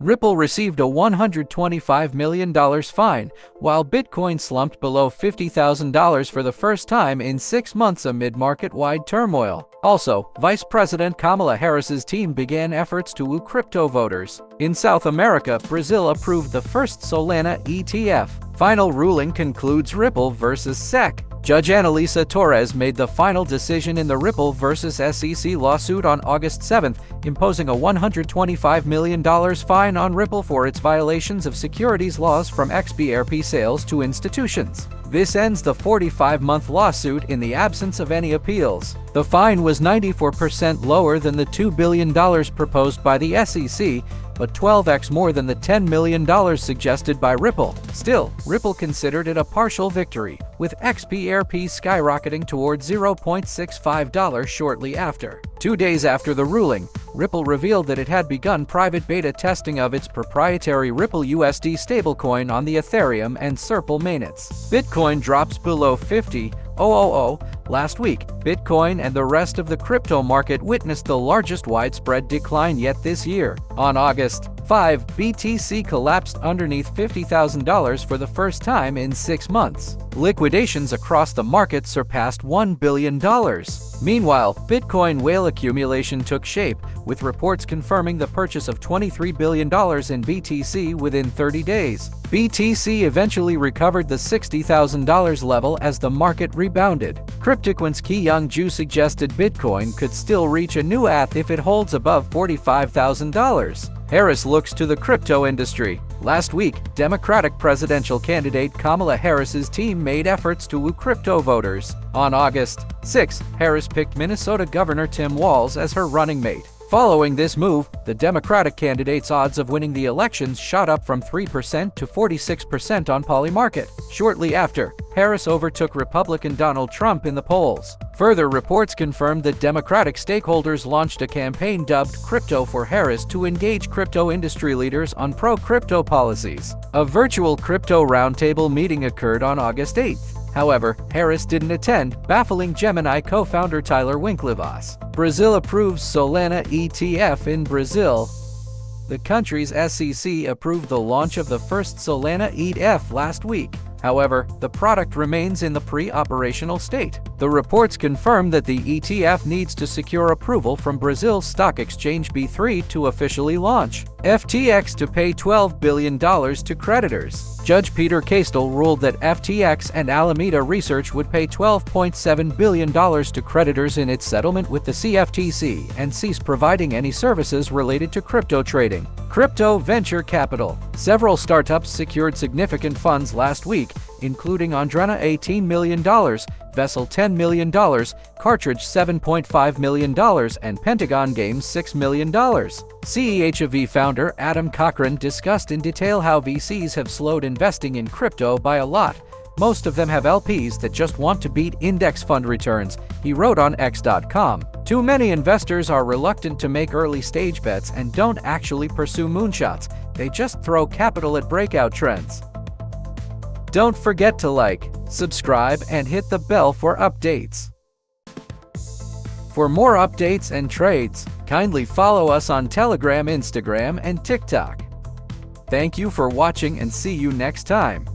Ripple received a $125 million fine, while Bitcoin slumped below $50,000 for the first time in 6 months amid market-wide turmoil. Also, Vice President Kamala Harris's team began efforts to woo crypto voters. In South America, Brazil approved the first Solana ETF. Final ruling concludes Ripple versus SEC. Judge Annalisa Torres made the final decision in the Ripple versus SEC lawsuit on August 7, imposing a $125 million fine on Ripple for its violations of securities laws from XBRP sales to institutions. This ends the 45-month lawsuit in the absence of any appeals. The fine was 94% lower than the $2 billion proposed by the SEC, but 12x more than the $10 million suggested by Ripple. Still, Ripple considered it a partial victory, with XBRP skyrocketing toward $0.65 shortly after. 2 days after the ruling, Ripple revealed that it had begun private beta testing of its proprietary Ripple USD stablecoin on the Ethereum and Circle mainnets. Bitcoin drops below 50,000 last week. Bitcoin and the rest of the crypto market witnessed the largest widespread decline yet this year. On August 5, BTC collapsed underneath $50,000 for the first time in 6 months. Liquidations across the market surpassed $1 billion. Meanwhile, Bitcoin whale accumulation took shape, with reports confirming the purchase of $23 billion in BTC within 30 days. BTC eventually recovered the $60,000 level as the market rebounded. CryptoQuant's Ki Young Ju suggested Bitcoin could still reach a new ATH if it holds above $45,000. Harris looks to the crypto industry. Last week, Democratic presidential candidate Kamala Harris's team made efforts to woo crypto voters. On August 6, Harris picked Minnesota Governor Tim Walz as her running mate. Following this move, the Democratic candidate's odds of winning the elections shot up from 3% to 46% on Polymarket. Shortly after, Harris overtook Republican Donald Trump in the polls. Further reports confirmed that Democratic stakeholders launched a campaign dubbed Crypto for Harris to engage crypto industry leaders on pro-crypto policies. A virtual crypto roundtable meeting occurred on August 8. However, Harris didn't attend, baffling Gemini co-founder Tyler Winklevoss. Brazil approves Solana ETF in Brazil. The country's SEC approved the launch of the first Solana ETF last week. However, the product remains in the pre-operational state. The reports confirm that the ETF needs to secure approval from Brazil's stock exchange B3 to officially launch. FTX to pay $12 billion to creditors. Judge Peter Castell ruled that FTX and Alameda Research would pay $12.7 billion to creditors in its settlement with the CFTC and cease providing any services related to crypto trading. Crypto venture capital. Several startups secured significant funds last week, including Andrena $18 million, Vessel $10 million, Cartridge $7.5 million, and Pentagon Games $6 million. CEHV founder Adam Cochran discussed in detail how VCs have slowed investing in crypto by a lot. Most of them have LPs that just want to beat index fund returns, he wrote on X.com. Too many investors are reluctant to make early-stage bets and don't actually pursue moonshots. They just throw capital at breakout trends. Don't forget to like, subscribe, and hit the bell for updates. For more updates and trades, kindly follow us on Telegram, Instagram, and TikTok. Thank you for watching and see you next time.